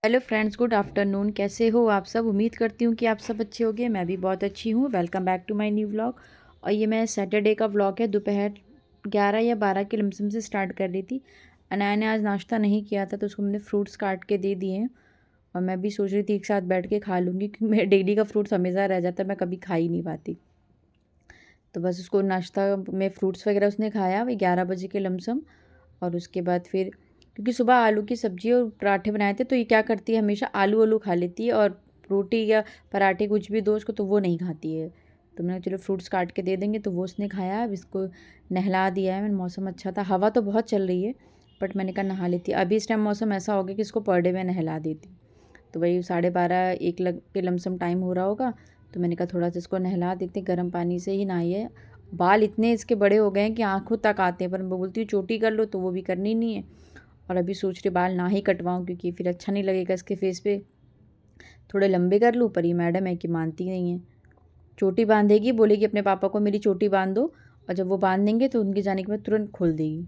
Hello friends, good afternoon. कैसे हो आप सब? उम्मीद करती हूँ कि आप सब अच्छे होंगे। मैं भी बहुत अच्छी हूँ। Welcome back to my new vlog. और ये मैं सैटरडे का व्लॉग है। दोपहर 11 या 12 के लमसम से स्टार्ट कर रही थी। अनाया ने आज नाश्ता नहीं किया था तो उसको मैंने फ्रूट्स काट के दे दिए हैं। और मैं भी सोच रही थी एक साथ बैठ के खा लूँगी, क्योंकि मेरे डेली का फ्रूट्स हमेशा रह जाता है, मैं कभी खा ही नहीं पाती। तो बस उसको नाश्ता में फ्रूट्स वगैरह उसने खाया वही 11 बजे के लमसम। और उसके बाद फिर, क्योंकि सुबह आलू की सब्ज़ी और पराठे बनाए थे, तो ये क्या करती है, हमेशा आलू आलू खा लेती है, और रोटी या पराठे कुछ भी दो उसको तो वो नहीं खाती है। तो मैंने चलो फ्रूट्स काट के दे देंगे, तो वो उसने खाया। अब इसको नहला दिया है मैंने। मौसम अच्छा था, हवा तो बहुत चल रही है, बट मैंने कहा नहा लेती। अभी इस टाइम मौसम ऐसा हो गया कि इसको पर डे में नहला देती। तो वही 12:30 1 लग के लमसम टाइम हो रहा होगा। तो मैंने कहा थोड़ा सा इसको नहला देते, गर्म पानी से ही नहाई है। बाल इतने इसके बड़े हो गए हैं कि आँखों तक आते हैं, पर मैं बोलती हूँ चोटी कर लो, तो वो भी करनी नहीं है। और अभी सोच रही बाल ना ही कटवाऊँ, क्योंकि फिर अच्छा नहीं लगेगा इसके फेस पे। थोड़े लंबे कर लूँ, पर ये मैडम है कि मानती नहीं है। चोटी बांधेगी, बोलेगी अपने पापा को मेरी चोटी बांध दो, और जब वो बांध देंगे तो उनके जाने के बाद तुरंत खोल देगी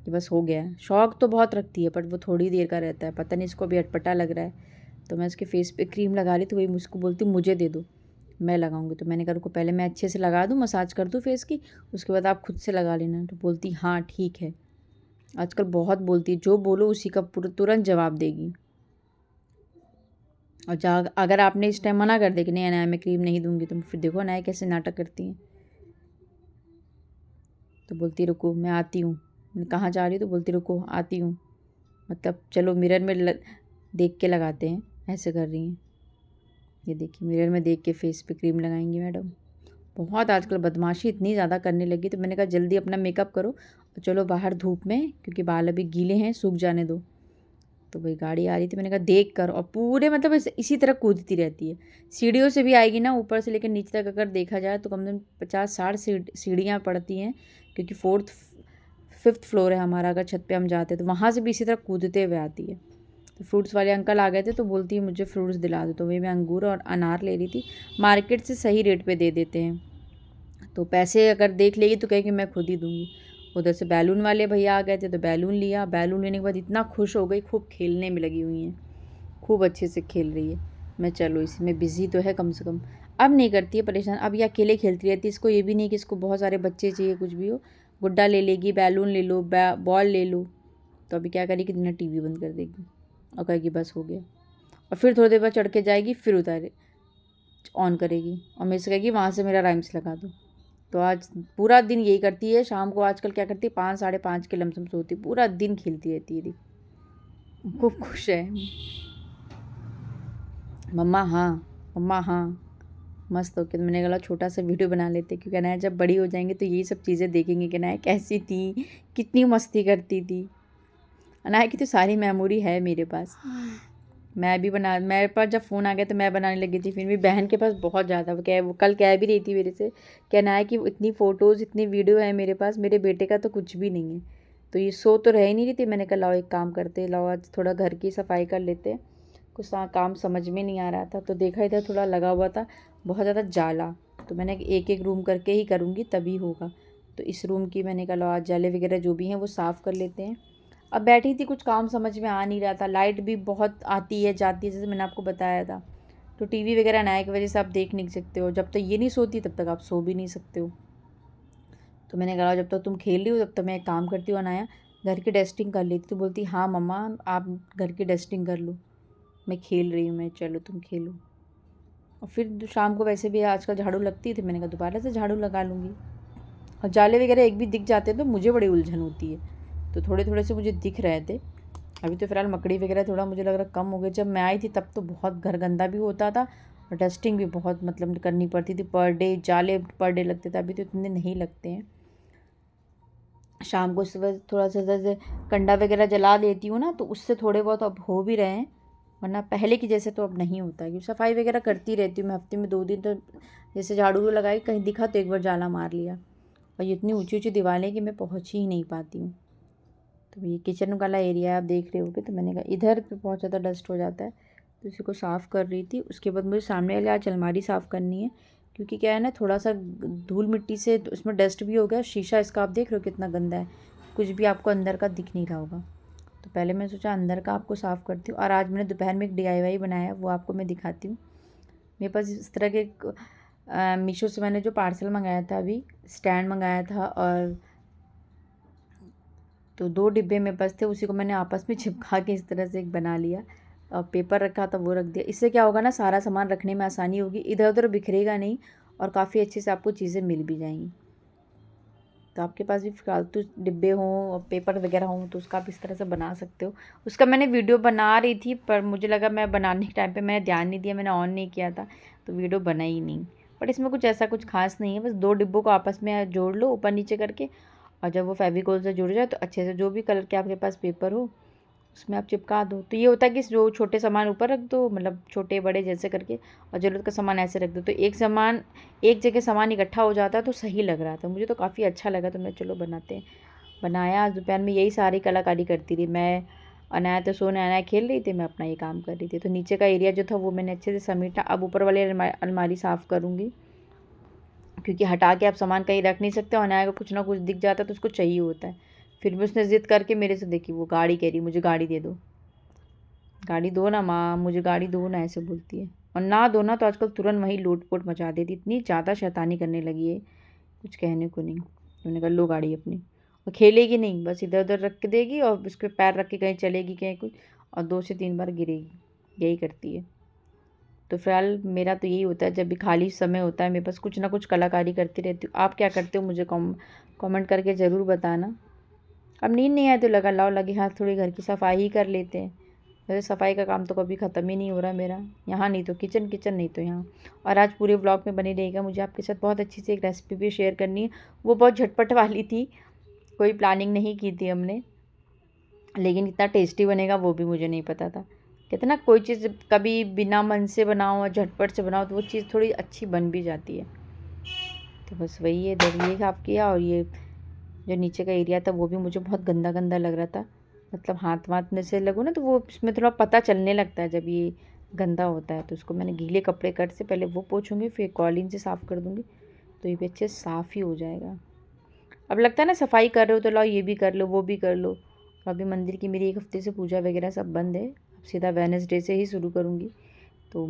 कि बस हो गया है। शौक तो बहुत रखती है, पर वो थोड़ी देर का रहता है। पता नहीं इसको भी अटपटा लग रहा है। तो मैं उसके फेस पे क्रीम लगा रही, तो वही मुझको बोलती मुझे दे दो, मैं लगाऊंगी। तो मैंने कहा रुको, पहले मैं अच्छे से लगा दूँ, मसाज कर दूँ फेस की, उसके बाद आप खुद से लगा लेना। तो बोलती हाँ ठीक है। आजकल बहुत बोलती है, जो बोलो उसी का तुरंत जवाब देगी। और अगर आपने इस टाइम मना कर दिया कि नहीं अनाया मैं क्रीम नहीं दूंगी, तो फिर देखो अनाया कैसे नाटक करती हैं। तो बोलती रुको मैं आती हूँ। मैं कहाँ जा रही हूँ? तो बोलती रुको आती हूँ। मतलब चलो मिरर में देख के लगाते हैं, ऐसे कर रही हैं। ये देखिए, मिरर में देख के फेस पे क्रीम लगाएंगी मैडम। बहुत आजकल बदमाशी इतनी ज़्यादा करने लगी। तो मैंने कहा जल्दी अपना मेकअप करो और चलो बाहर धूप में, क्योंकि बाल अभी गीले हैं, सूख जाने दो। तो वही गाड़ी आ रही थी, मैंने कहा देख कर। और पूरे मतलब इसी तरह कूदती रहती है। सीढ़ियों से भी आएगी ना, ऊपर से लेकर नीचे तक अगर देखा जाए तो कम से कम 50-60 सीढ़ियाँ पड़ती हैं, क्योंकि 5th फ्लोर है हमारा। अगर छत पे हम जाते हैं तो वहाँ से भी इसी तरह कूदते हुए आती है। तो फ्रूट्स वाले अंकल आ गए थे, तो बोलती है मुझे फ्रूट्स दिला दो। तो वही मैं अंगूर और अनार ले रही थी। मार्केट से सही रेट पे दे देते हैं, तो पैसे अगर देख लेगी तो कहेगी मैं खुद ही दूँगी। उधर से बैलून वाले भैया आ गए थे, तो बैलून लिया। बैलून लेने के बाद इतना खुश हो गई, खूब खेलने में लगी हुई हैं, खूब अच्छे से खेल रही है। मैं चलो इसमें बिज़ी तो है कम से कम। अब नहीं करती है परेशान, अब ये अकेले खेलती रहती है। इसको ये भी नहीं कि इसको बहुत सारे बच्चे चाहिए, कुछ भी हो। गुड्डा ले लेगी, बैलून ले लो, बॉल ले लो। तो अभी क्या करेगी, ना टीवी बंद कर देगी और कहेगी बस हो गया। और फिर थोड़ी देर बाद चढ़ के जाएगी, फिर उतारे ऑन करेगी और मेरे से कहेगी वहाँ से मेरा राइम्स लगा दो। तो आज पूरा दिन यही करती है। शाम को आजकल क्या करती है, 5 5:30 के लमसम सोती, पूरा दिन खेलती रहती है। खूब खुश है। मम्मा हाँ, मम्मा हाँ, मस्त हो के। तो मैंने कहा छोटा सा वीडियो बना लेते, क्योंकि अनाया जब बड़ी हो जाएंगी तो यही सब चीज़ें देखेंगे कि अनाया कैसी थी, कितनी मस्ती करती थी। अनाया की तो सारी मेमोरी है मेरे पास। मैं भी बना मेरे पास जब फ़ोन आ गया तो मैं बनाने लगी थी। फिर भी बहन के पास बहुत ज़्यादा, वो कल कह भी रही थी मेरे से कि अनाया कि इतनी फ़ोटोज़ इतनी वीडियो है मेरे पास, मेरे बेटे का तो कुछ भी नहीं है। तो ये सो तो रह ही नहीं रही थी। मैंने कहा लाओ एक काम करते, लाओ आज थोड़ा घर की सफाई कर लेते। कुछ काम समझ में नहीं आ रहा था, तो देखा इधर थोड़ा लगा हुआ था बहुत ज़्यादा जाला। तो मैंने एक एक रूम करके ही करूँगी तभी होगा। तो इस रूम की मैंने कहा लो आज जाले वगैरह जो भी हैं वो साफ़ कर लेते हैं। अब बैठी थी, कुछ काम समझ में आ नहीं रहा था। लाइट भी बहुत आती है जाती है, जैसे मैंने आपको बताया था। तो टीवी वगैरह अनाया की वजह से आप देख नहीं सकते हो। जब तक ये नहीं सोती तब तक आप सो भी नहीं सकते हो। तो मैंने कहा जब तक तुम खेल रही हो तब तक मैं एक काम करती हूँ अनाया, घर की डस्टिंग कर लेती। तो बोलती हाँ मम्मा आप घर की डस्टिंग कर लो, मैं खेल रही हूँ। मैं चलो तुम खेलो। और फिर शाम को वैसे भी आजकल झाड़ू लगती थी, मैंने कहा दोबारा से झाड़ू लगा लूँगी। और जाले वगैरह एक भी दिख जाते हैं तो मुझे बड़ी उलझन होती है। तो थोड़े थोड़े से मुझे दिख रहे थे। अभी तो फ़िलहाल मकड़ी वगैरह थोड़ा मुझे लग रहा कम हो गई। जब मैं आई थी तब तो बहुत घर गंदा भी होता था, और डस्टिंग भी बहुत मतलब करनी पड़ती थी पर डे। जाले पर डे लगते थे, अभी तो इतने नहीं लगते हैं। शाम को सुबह थोड़ा सा जैसे कंडा वगैरह जला देती हूँ ना, तो उससे थोड़े बहुत अब हो भी रहे हैं, वरना पहले की जैसे तो अब नहीं होता है। क्योंकि सफाई वगैरह करती रहती हूँ मैं, हफ्ते में 2 दिन तो जैसे झाड़ू लगाई, कहीं दिखा तो एक बार जाला मार लिया। और ये इतनी ऊँची ऊँची दीवारें कि मैं पहुँच ही नहीं पाती हूँ। तो ये किचन वाला एरिया आप देख रहे होगे। तो मैंने कहा इधर पे बहुत ज़्यादा डस्ट हो जाता है, तो इसी को साफ़ कर रही थी। उसके बाद मुझे सामने वाली आज अलमारी साफ़ करनी है, क्योंकि क्या है ना, थोड़ा सा धूल मिट्टी से उसमें डस्ट भी हो गया। शीशा इसका आप देख रहे हो कितना गंदा है, कुछ भी आपको अंदर का दिख नहीं रहा होगा। तो पहले मैंने सोचा अंदर का आपको साफ़ करती हूँ। और आज मैंने दोपहर में एक DIY बनाया, वो आपको मैं दिखाती हूँ। मेरे पास इस तरह के मीशो से मैंने जो पार्सल मंगाया था, अभी स्टैंड मंगाया था, और तो 2 डिब्बे मेरे पास थे, उसी को मैंने आपस में चिपका के इस तरह से एक बना लिया। और पेपर रखा था वो रख दिया। इससे क्या होगा ना, सारा सामान रखने में आसानी होगी, इधर उधर बिखरेगा नहीं और काफ़ी अच्छे से आपको चीज़ें मिल भी जाएंगी। तो आपके पास भी फालतू डिब्बे हों और पेपर वगैरह हों तो उसका आप इस तरह से बना सकते हो। उसका मैंने वीडियो बना रही थी, पर मुझे लगा मैं बनाने के टाइम पे मैंने ध्यान नहीं दिया, मैंने ऑन नहीं किया था, तो वीडियो बना ही नहीं। बट इसमें कुछ ऐसा कुछ खास नहीं है, बस 2 डिब्बों को आपस में जोड़ लो ऊपर नीचे करके, और जब वो फेविकोल से जुड़ जाए तो अच्छे से जो भी कलर के आपके पास पेपर हो उसमें आप चिपका दो। तो ये होता है कि जो छोटे सामान ऊपर रख दो, मतलब छोटे बड़े जैसे करके, और ज़रूरत का सामान ऐसे रख दो, तो एक जगह सामान इकट्ठा हो जाता है, तो सही लग रहा था मुझे, तो काफ़ी अच्छा लगा। तो मैं चलो बनाते हैं, बनाया। आज दोपहर में यही सारी कलाकारी करती रही मैं। अनाया तो सोने, अनाया खेल रही थी, मैं अपना ये काम कर रही थी। तो नीचे का एरिया जो था वो मैंने अच्छे से समेटा। अब ऊपर वाली अलमारी साफ़ करूँगी, क्योंकि हटा के आप सामान कहीं रख नहीं सकते, और अनाया को कुछ ना कुछ दिख जाता है तो उसको चाहिए होता है। फिर भी उसने ज़िद करके मेरे से, देखी वो गाड़ी कह रही, मुझे गाड़ी दे दो, गाड़ी दो ना माँ, मुझे गाड़ी दो ना, ऐसे बोलती है। और ना दो ना तो आजकल तुरंत वहीं लोट-पोट मचा देती, इतनी ज़्यादा शैतानी करने लगी है, कुछ कहने को नहीं। मैंने कहा लो गाड़ी अपनी, और खेलेगी नहीं, बस इधर-उधर रख के देगी और उस पे पैर रख के कहीं चलेगी कहीं कुछ, और 2 से 3 बार गिरेगी, यही करती है। तो फ़िलहाल मेरा तो यही होता है, जब भी खाली समय होता है मेरे पास कुछ ना कुछ कलाकारी करती रहती हूँ। आप क्या करते हो मुझे कमेंट करके ज़रूर बताना। अब नींद नहीं आए तो लगा लाओ लगे हाथ थोड़ी घर की सफाई ही कर लेते हैं। वैसे सफाई का काम तो कभी ख़त्म ही नहीं हो रहा मेरा, यहाँ नहीं तो किचन, किचन नहीं तो यहाँ। और आज पूरे व्लॉग में बने रहेगा, मुझे आपके साथ बहुत अच्छी सी एक रेसिपी भी शेयर करनी है। वो बहुत झटपट वाली थी, कोई प्लानिंग नहीं की थी हमने, लेकिन इतना टेस्टी बनेगा वो भी मुझे नहीं पता था। कहते ना, कोई चीज़ कभी बिना मन से बनाओ और झटपट से बनाओ तो वो चीज़ थोड़ी अच्छी बन भी जाती है। तो बस वही है, इधर ये साफ़ किया, और ये जो नीचे का एरिया था वो भी मुझे बहुत गंदा गंदा लग रहा था। मतलब हाथ वाथ में से लगो ना तो वो इसमें थोड़ा पता चलने लगता है जब ये गंदा होता है। तो उसको मैंने गीले कपड़े कट से पहले वो पोंछूंगी, फिर कॉलिन से साफ़ कर दूंगी, तो ये भी अच्छे से साफ़ ही हो जाएगा। अब लगता है ना सफाई कर रहे हो तो लाओ ये भी कर लो वो भी कर लो। और अभी मंदिर की मेरी 1 हफ्ते से पूजा वगैरह सब बंद है, अब सीधा वेडनेसडे से ही शुरू करूँगी। तो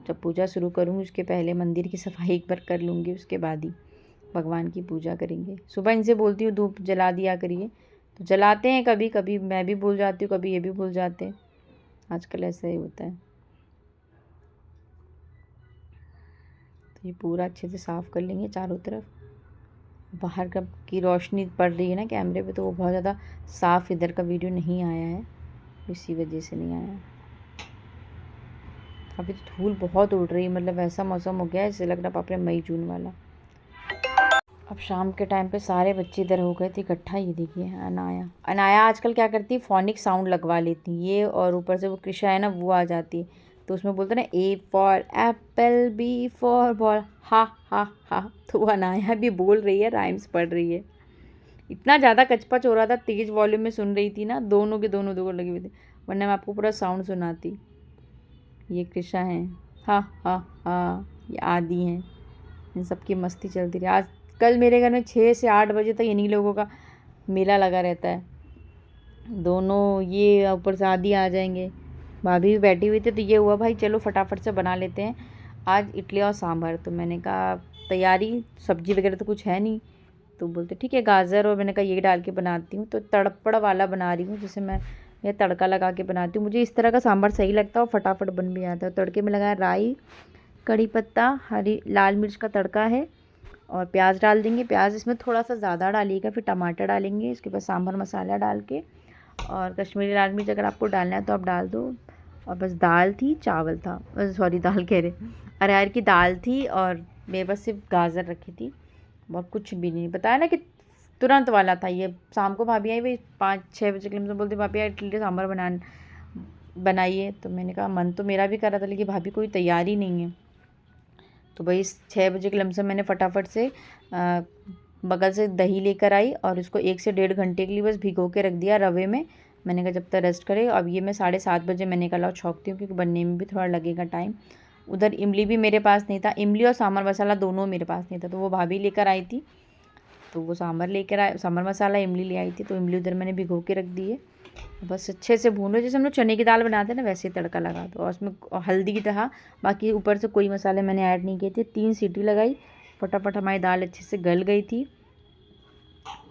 जब पूजा शुरू करूँगी उसके पहले मंदिर की सफाई एक बार कर लूँगी, उसके बाद ही भगवान की पूजा करेंगे। सुबह इनसे बोलती हूँ धूप जला दिया करिए, तो जलाते हैं, कभी कभी मैं भी भूल जाती हूँ, कभी ये भी भूल जाते हैं, आजकल ऐसा ही होता है। तो ये पूरा अच्छे से साफ़ कर लेंगे चारों तरफ। बाहर का की रोशनी पड़ रही है ना कैमरे पे, तो वो बहुत ज़्यादा साफ़ इधर का वीडियो नहीं आया है, इसी वजह से नहीं आया। अभी तो धूल बहुत उड़ रही है, मतलब ऐसा मौसम हो गया है जैसे लग रहा बाप रे मई जून वाला। अब शाम के टाइम पे सारे बच्चे इधर हो गए थे इकट्ठा। ये देखिए अनाया, अनाया आजकल क्या करती है, फोनिक साउंड लगवा लेती ये, और ऊपर से वो कृषा है ना वो आ जाती है, तो उसमें बोलते ना A for apple, B for ball, हा हा हा, तो वो अनाया भी बोल रही है, राइम्स पढ़ रही है। इतना ज़्यादा कचपच हो रहा था, तेज वॉल्यूम में सुन रही थी ना, दोनों के दोनं लगे हुए थे, वरना मैं आपको पूरा साउंड सुनाती। ये कृषा है, हा हा हा, ये आदि हैं, इन सबकी मस्ती चलती रही। आज कल मेरे घर में 6 से 8 बजे तक इन्हीं लोगों का मेला लगा रहता है। दोनों ये ऊपर से आदि आ जाएंगे, भाभी भी बैठी हुई थी, तो ये हुआ भाई चलो फटाफट से बना लेते हैं आज इडली और सांभर। तो मैंने कहा तैयारी, सब्जी वगैरह तो कुछ है नहीं, तो बोलते ठीक है गाजर, और मैंने कहा ये डाल के बनाती हूँ। तो तड़पड़ वाला बना रही हूँ, जैसे मैं तड़का लगा के बनाती हूँ, मुझे इस तरह का सांभर सही लगता है और फटाफट बन भी आता है। तड़के में लगाया राई, कड़ी पत्ता, हरी लाल मिर्च का तड़का है, और प्याज डाल देंगे। प्याज इसमें थोड़ा सा ज़्यादा डालिएगा, फिर टमाटर डालेंगे, इसके बाद सांभर मसाला डाल के, और कश्मीरी लाल मिर्च अगर आपको डालना है तो आप डाल दो। और बस दाल थी, चावल था, सॉरी दाल कह रहे, अरहर की दाल थी, और मेरे पास सिर्फ गाजर रखी थी, और कुछ भी नहीं। बताया ना कि तुरंत वाला था ये। शाम को भाभी आई, भाई 5-6 बजे के लिए बोलते भाभी यार इडली सांभर बनाइए। तो मैंने कहा मन तो मेरा भी कर रहा था, लेकिन भाभी कोई तैयारी नहीं है। तो भाई 6 बजे के लमसम मैंने फटाफट से बगल से दही लेकर आई, और उसको 1 से 1.5 घंटे के लिए बस भिगो के रख दिया रवे में। मैंने कहा जब तक रेस्ट करे। अब ये मैं 7:30 बजे मैंने कहा लाओ छौंकती हूँ, क्योंकि बनने में भी थोड़ा लगेगा टाइम। उधर इमली भी मेरे पास नहीं था, इमली और सांभर मसाला दोनों मेरे पास नहीं था, तो वो भाभी लेकर आई थी, तो वो सांभर लेकर आए, सांभर मसाला इमली ले आई थी, तो इमली उधर मैंने भिगो के रख दी है। बस अच्छे से भून लो, जैसे हम लोग चने की दाल बनाते हैं ना वैसे ही तड़का लगा दो। और उसमें हल्दी की तरह, बाकी ऊपर से कोई मसाले मैंने ऐड नहीं किए थे। 3 सीटी लगाई, फटाफट हमारी दाल अच्छे से गल गई थी।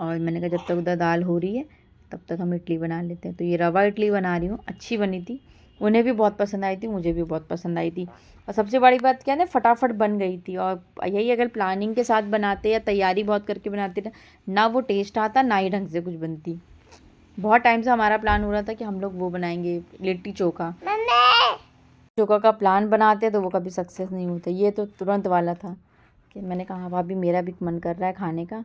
और मैंने कहा जब तक उधर दाल हो रही है तब तक हम इडली बना लेते हैं। तो ये रवा इडली बना रही हूँ, अच्छी बनी थी, उन्हें भी बहुत पसंद आई थी, मुझे भी बहुत पसंद आई थी। और सबसे बड़ी बात क्या है ना, फटाफट बन गई थी। और यही अगर प्लानिंग के साथ बनाते या तैयारी बहुत करके बनाते ना वो टेस्ट आता, ना ही ढंग से कुछ बनती। बहुत टाइम से हमारा प्लान हो रहा था कि हम लोग वो बनाएंगे, लिट्टी चोखा। चोखा का प्लान बनाते तो वो कभी सक्सेस नहीं होता। ये तो तुरंत वाला था कि मैंने कहा भाभी मेरा भी मन कर रहा है खाने का,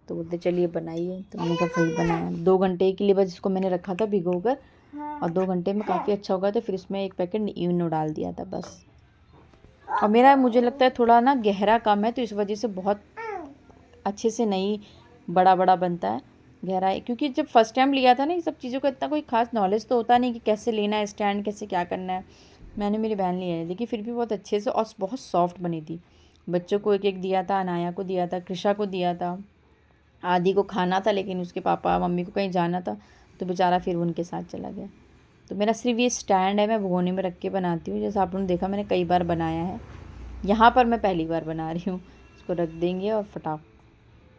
तो बोलते चलिए बनाइए। तो मैंने कहा वही बनाया। 2 घंटे के लिए बस इसको मैंने रखा था भिगो कर, और 2 घंटे में काफ़ी अच्छा हो गया। तो फिर इसमें 1 पैकेट इनो डाल दिया था बस। और मेरा मुझे लगता है थोड़ा ना गहरा कम है, तो इस वजह से बहुत अच्छे से नहीं बड़ा बड़ा बनता है, गहरा है। क्योंकि जब फर्स्ट टाइम लिया था ना, ये सब चीज़ों का इतना कोई खास नॉलेज तो होता नहीं कि कैसे लेना है स्टैंड, कैसे क्या करना है। मैंने मेरी बहन लिया है, लेकिन फिर भी बहुत अच्छे से और बहुत सॉफ्ट बनी थी। बच्चों को एक एक दिया था, अनाया को दिया था, कृषा को दिया था, आदि को खाना था, लेकिन उसके पापा मम्मी को कहीं जाना था तो बेचारा फिर उनके साथ चला गया। तो मेरा सिर्फ ये स्टैंड है, मैं भगोने में रख के बनाती हूँ। जैसे आप लोगों ने देखा मैंने कई बार बनाया है, यहाँ पर मैं पहली बार बना रही हूँ। इसको रख देंगे और फटाफट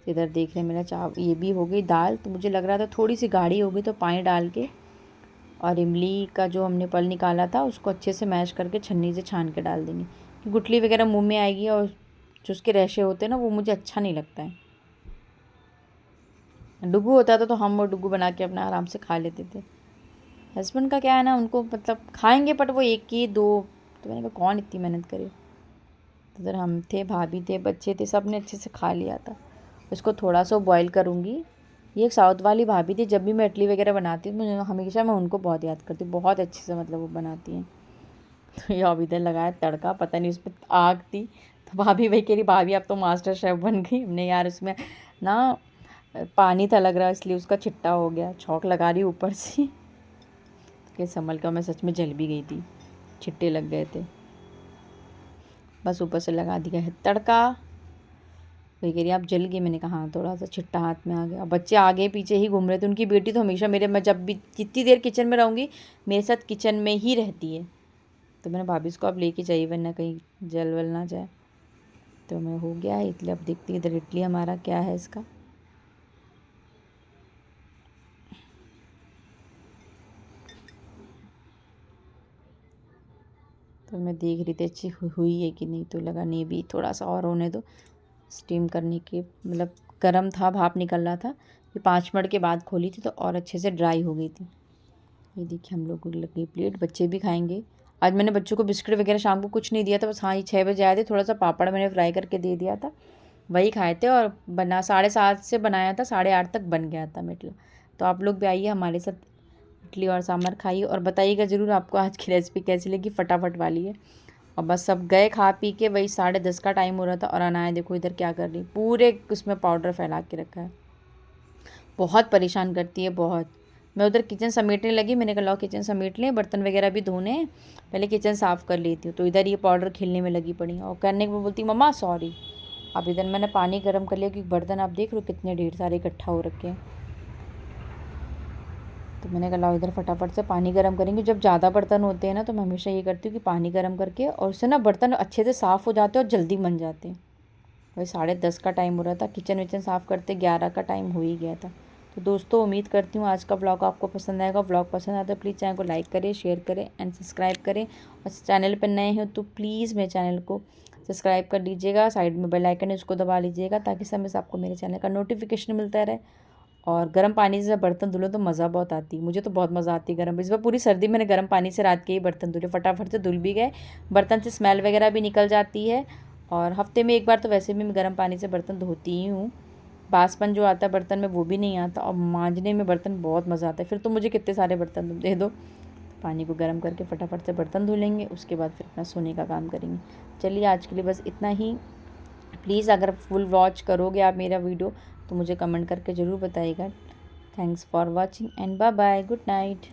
इधर देख रहे हैं मेरा ये भी हो गई दाल। तो मुझे लग रहा था थोड़ी सी गाढ़ी हो गई, तो पानी डाल के और इमली का जो हमने पल निकाला था उसको अच्छे से मैश करके छन्नी से छान के डाल देंगे, कि गुठली वगैरह मुंह में आएगी और जो उसके रेशे होते हैं ना वो मुझे अच्छा नहीं लगता है। डुगू होता था तो हम वो डुगू बना के अपना आराम से खा लेते थे। हस्बैंड का क्या है ना, उनको मतलब खाएंगे बट वो एक ही दो। तो मैंने कहा कौन इतनी मेहनत करे। तो इधर हम थे, भाभी थे, बच्चे थे, सब ने अच्छे से खा लिया था। इसको थोड़ा सा बॉईल करूँगी। ये एक साउथ वाली भाभी थी, जब भी मैं इडली वगैरह बनाती हूँ मुझे हमेशा मैं उनको बहुत याद करती हूँ, बहुत अच्छे से मतलब वो बनाती हैं। तो ये अब इधर लगाया तड़का, पता नहीं उस पर आग थी। तो भाभी वही कह रही भाभी अब तो मास्टर शेफ़ बन गई। हमने यार उसमें ना पानी था लग रहा, इसलिए उसका छिट्टा हो गया। छौंक लगा रही ऊपर से कि संभल कर, मैं सच में जल भी गई थी, छिट्टे लग गए थे। बस ऊपर से लगा दिया है तड़का। वही कह रही आप जल गई, मैंने कहा हाँ थोड़ा सा छिट्टा हाथ में आ गया। बच्चे आगे पीछे ही घूम रहे थे, उनकी बेटी तो हमेशा मेरे, मैं जब भी जितनी देर किचन में रहूँगी मेरे साथ किचन में ही रहती है। तो मैंने भाभी इसको अब लेके चाहिए वरना कहीं जल वल ना जाए। तो मैं हो गया है इडली। अब देखती है इधर इडली हमारा क्या है इसका। तो मैं देख रही थी अच्छी हुई है कि नहीं, तो लगा नहीं भी थोड़ा सा और होने दो। स्टीम करने के मतलब गर्म था, भाप निकल रहा था। ये 5 मिनट के बाद खोली थी तो और अच्छे से ड्राई हो गई थी। ये देखिए हम लोग को लग गई प्लेट, बच्चे भी खाएंगे। आज मैंने बच्चों को बिस्किट वगैरह शाम को कुछ नहीं दिया था, बस हाँ ये 6 बजे आए थे, थोड़ा सा पापड़ मैंने फ्राई करके दे दिया था, वही खाए थे। और बना 7:30 से बनाया था, 8:30 तक बन गया था मिटला। तो आप लोग भी आइए हमारे साथ इडली और सांभर खाइए और बताइएगा ज़रूर आपको आज की रेसिपी कैसी लगी, फटाफट वाली है। और बस सब गए खा पी के, वही 10:30 का टाइम हो रहा था। और अनाया देखो इधर क्या कर रही, पूरे उसमें पाउडर फैला के रखा है, बहुत परेशान करती है बहुत। मैं उधर किचन समेटने लगी, मैंने कहा लो किचन समेट लें, बर्तन वगैरह भी धोने हैं, पहले किचन साफ़ कर लेती हूँ। तो इधर ये पाउडर खेलने में लगी पड़ी और करने को बोलती मम्मा सॉरी। अब इधर मैंने पानी गर्म कर लिया, क्योंकि बर्तन आप देख रहे हो कितने ढेर सारे इकट्ठा हो रखे हैं। तो मैंने कहा लाओ इधर फटाफट से पानी गर्म करेंगे। जब ज़्यादा बर्तन होते हैं ना तो मैं हमेशा ये करती हूँ कि पानी गर्म करके, और उससे ना बर्तन अच्छे से साफ़ हो जाते हैं और जल्दी बन जाते हैं। वही 10:30 का टाइम हो रहा था, किचन विचन साफ़ करते 11 का टाइम हो ही गया था। तो दोस्तों उम्मीद करती हूँ आज का व्लॉग आपको पसंद आएगा। व्लॉग पसंद आता है प्लीज़ चैनल को लाइक करें, शेयर करें एंड सब्सक्राइब करें। और चैनल पर नए हो तो प्लीज़ मेरे चैनल को सब्सक्राइब कर लीजिएगा, साइड में बेल आइकन है उसको दबा लीजिएगा, ताकि समय से आपको मेरे चैनल का नोटिफिकेशन मिलता रहे। और गर्म पानी से बर्तन धुलो तो मज़ा बहुत आती है, मुझे तो बहुत मज़ा आती है गर्म। इस बार पूरी सर्दी मैंने गर्म पानी से रात के ही बर्तन धुले, फटाफट से धुल भी गए, बर्तन से स्मेल वगैरह भी निकल जाती है। और हफ्ते में एक बार तो वैसे भी मैं गर्म पानी से बर्तन धोती ही हूँ। बासपन जो आता है बर्तन में वो भी नहीं आता, और मांजने में बर्तन बहुत मज़ा आता है। फिर तो मुझे कितने सारे बर्तन तुम दे दो। पानी को गर्म करके फटाफट से बर्तन धो लेंगे, उसके बाद फिर अपना सोने का काम करेंगे। चलिए आज के लिए बस इतना ही। प्लीज़ अगर फुल वॉच करोगे आप मेरा वीडियो तो मुझे कमेंट करके ज़रूर बताइएगा। Thanks for watching and bye bye, good night.